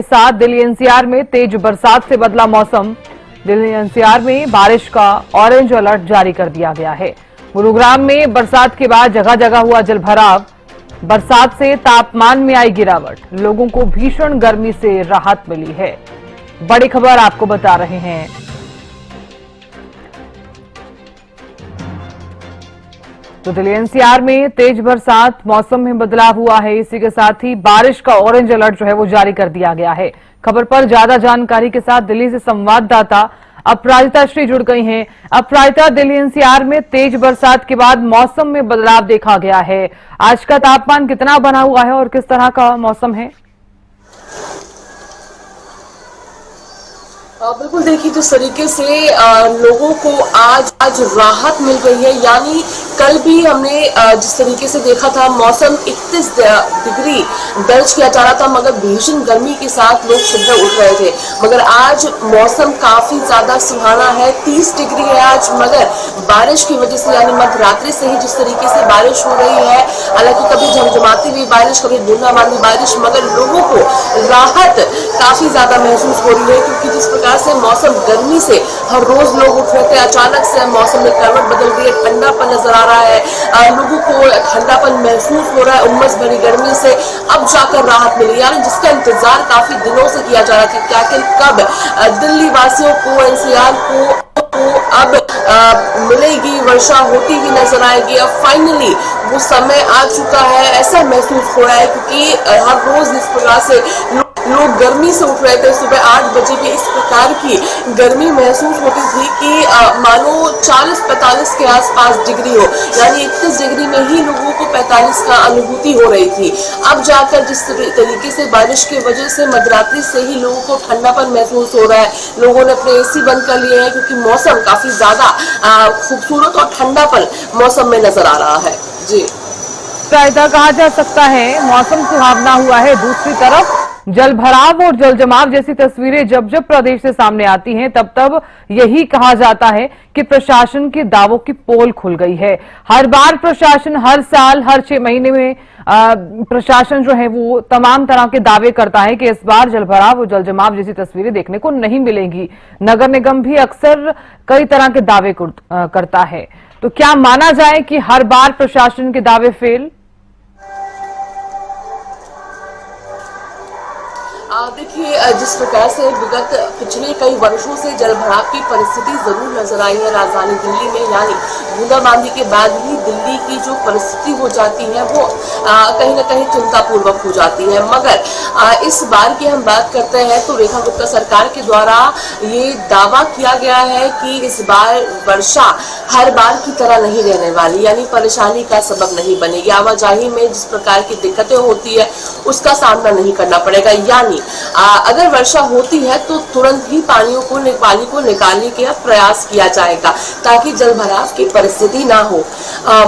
साथ दिल्ली एनसीआर में तेज बरसात से बदला मौसम। दिल्ली एनसीआर में बारिश का ऑरेंज अलर्ट जारी कर दिया गया है। गुरुग्राम में बरसात के बाद जगह जगह हुआ जलभराव। बरसात से तापमान में आई गिरावट, लोगों को भीषण गर्मी से राहत मिली है। बड़ी खबर आपको बता रहे हैं। तो दिल्ली एनसीआर में तेज बरसात, मौसम में बदलाव हुआ है। इसी के साथ ही बारिश का ऑरेंज अलर्ट जो है वो जारी कर दिया गया है। खबर पर ज्यादा जानकारी के साथ दिल्ली से संवाददाता अपराजिता श्री जुड़ गई हैं। अपराजिता, दिल्ली एनसीआर में तेज बरसात के बाद मौसम में बदलाव देखा गया है। आज का तापमान कितना बना हुआ है और किस तरह का मौसम है? बिल्कुल, देखिए जिस तरीके से लोगों को आज राहत मिल गई है, यानी कल भी हमने जिस तरीके से देखा था मौसम 31 डिग्री दर्ज किया जा रहा था, मगर भीषण गर्मी के साथ लोग सुबह उठ रहे थे। मगर आज मौसम काफी ज्यादा सुहाना है, 30 डिग्री है आज, मगर बारिश की वजह से यानी मध्य रात्रि से ही जिस तरीके से बारिश हो रही है, हालांकि कभी झमझमाती हुई बारिश, कभी बूंदाबांदी बारिश, मगर लोगों को राहत काफी ज्यादा महसूस हो रही है। क्योंकि जिस प्रकार से मौसम गर्मी से हर रोज लोग उठ रहे थे, अचानक से मौसम में करवट बदल रही है, ठंडापन नजर आ रहा है, लोगों को ठंडापन महसूस हो रहा है। उमस भरी गर्मी से अब जाकर राहत मिली, यानी जिसका इंतजार काफी दिनों से किया जा रहा था कि आखिर कब दिल्ली वासियों को, एनसीआर को अब मिलेगी, वर्षा होती ही नजर आएगी। अब फाइनली वो समय आ चुका है, ऐसा महसूस हो रहा है। क्योंकि हर रोज इस प्रकार से लोग गर्मी से उठ रहे थे। सुबह 8 बजे भी इस प्रकार की गर्मी महसूस होती थी कि मानो 40-45 के आसपास डिग्री हो, यानी 31 डिग्री में ही लोगों को 45 का अनुभूति हो रही थी। अब जाकर जिस तरीके से बारिश की वजह से मध्यरात्रि से ही लोगों को ठंडापन महसूस हो रहा है, लोगों ने अपने एसी बंद कर लिए हैं, क्योंकि मौसम काफी ज्यादा खूबसूरत और ठंडापन मौसम में नजर आ रहा है। जी, फायदा कहा जा सकता है, मौसम सुहावना हुआ है। दूसरी तरफ जलभराव और जलजमाव जैसी तस्वीरें जब जब प्रदेश से सामने आती हैं, तब तब यही कहा जाता है कि प्रशासन के दावों की पोल खुल गई है। हर बार प्रशासन, हर साल, हर 6 महीने में प्रशासन जो है वो तमाम तरह के दावे करता है कि इस बार जलभराव और जलजमाव जैसी तस्वीरें देखने को नहीं मिलेंगी। नगर निगम भी अक्सर कई तरह के दावे करता है। तो क्या माना जाए कि हर बार प्रशासन के दावे फेल? देखिए, जिस प्रकार से विगत पिछले कई वर्षों से जलभराव की परिस्थिति जरूर नजर आई है राजधानी दिल्ली में, यानी बूंदाबांदी के बाद ही दिल्ली की जो परिस्थिति हो जाती है वो कहीं ना कहीं चिंतापूर्वक हो जाती है। मगर इस बार की हम बात करते हैं तो रेखा गुप्ता सरकार के द्वारा ये दावा किया गया है कि इस बार वर्षा हर बार की तरह नहीं रहने वाली, यानी परेशानी का सबब नहीं बनेगी। आवाजाही में जिस प्रकार की दिक्कतें होती है उसका सामना नहीं करना पड़ेगा। यानी अगर वर्षा होती है तो तुरंत ही पानी को निकालने का प्रयास किया जाएगा ताकि जलभराव की परिस्थिति ना हो।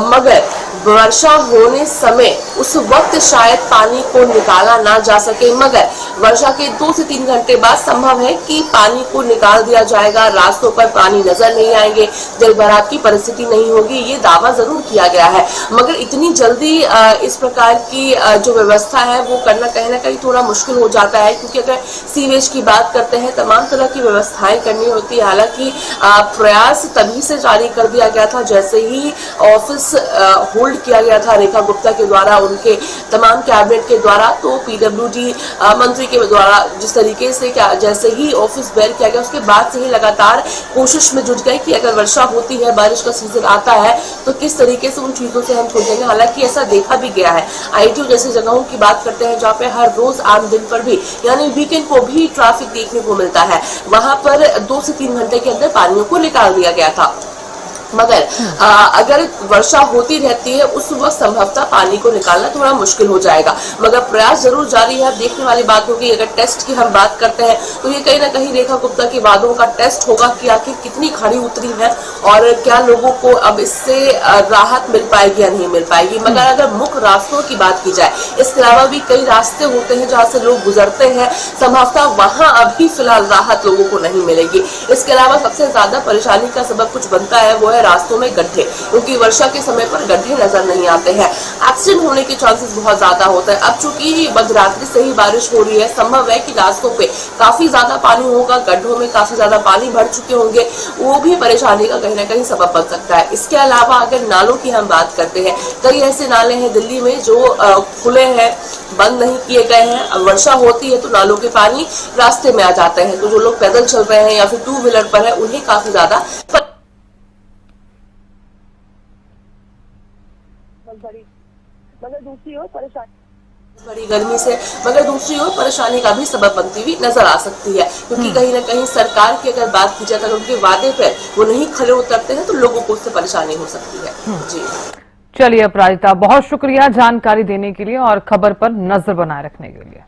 मगर वर्षा होने समय उस वक्त शायद पानी को निकाला ना जा सके, मगर वर्षा के 2 से 3 घंटे बाद संभव है कि पानी को निकाल दिया जाएगा। रास्तों पर पानी नजर नहीं आएंगे, जलभराव की परिस्थिति नहीं होगी, ये दावा जरूर किया गया है। मगर इतनी जल्दी इस प्रकार की जो व्यवस्था है वो करना कहीं ना कहीं थोड़ा मुश्किल हो जाता है, क्योंकि अगर सीवेज की बात करते हैं, तमाम तरह की व्यवस्थाएं करनी होती है। हालांकि प्रयास तभी से जारी कर दिया गया था जैसे ही ऑफिस होल्ड किया गया था रेखा गुप्ता के द्वारा, उनके तमाम कैबिनेट के द्वारा, तो पीडब्ल्यूडी मंत्री के द्वारा जिस तरीके से जैसे ही ऑफिस बेयर किया गया, उसके बाद से ही लगातार कोशिश में जुट गए कि अगर वर्षा होती है, बारिश का सीजन आता है, तो किस तरीके से उन चीजों से हम खोजेंगे। हालांकि ऐसा देखा भी गया है। आईटीओ जैसी जगहों की बात करते हैं जहाँ पे हर रोज आम दिन पर भी, यानी वीकेंड को भी ट्रैफिक देखने को मिलता है, वहां पर 2 से 3 घंटे के अंदर पानियों को निकाल दिया गया था। मगर अगर वर्षा होती रहती है उस वक्त संभवतः पानी को निकालना थोड़ा मुश्किल हो जाएगा। मगर प्रयास जरूर जारी है। देखने वाली बात होगी, अगर टेस्ट की हम बात करते हैं तो ये कहीं ना कहीं रेखा गुप्ता के वादों का टेस्ट होगा कि आखिर कितनी खड़ी उतरी है और क्या लोगों को अब इससे राहत मिल पाएगी या नहीं मिल पाएगी। मगर अगर मुख्य रास्तों की बात की जाए, इसके अलावा भी कई रास्ते होते हैं जहाँ से लोग गुजरते हैं, संभवतः वहां अभी फिलहाल राहत लोगों को नहीं मिलेगी। इसके अलावा सबसे ज्यादा परेशानी का सबब कुछ बनता है वो गए रास्तों में गड्ढे, क्योंकि वर्षा के समय पर गड्ढे नजर नहीं आते हैं। एक्सीडेंट होने के चांसेस बहुत ज्यादा होता है। अब चूंकि मध्यरात्रि से ही बारिश हो रही है, संभव है कि रास्तों पे काफी ज्यादा पानी होगा, गड्ढों में काफी ज्यादा पानी भर चुके होंगे, वो भी परेशानी का कहीं ना कहीं सबब बन सकता है। इसके अलावा अगर नालों की हम बात करते हैं, कई ऐसे नाले हैं दिल्ली में जो खुले हैं, बंद नहीं किए गए हैं। अब वर्षा होती है तो नालों के पानी रास्ते में आ जाते हैं, तो जो लोग पैदल चल रहे हैं या फिर टू व्हीलर पर है उन्हें काफी ज्यादा बड़ी गर्मी से मगर दूसरी ओर परेशानी का भी सबब बनती हुई नजर आ सकती है, क्योंकि कहीं ना कहीं सरकार की अगर बात की जाए तो उनके वादे पर वो नहीं खरे उतरते हैं तो लोगों को उससे परेशानी हो सकती है। जी चलिए अपराजिता, बहुत शुक्रिया जानकारी देने के लिए और खबर पर नजर बनाए रखने के लिए।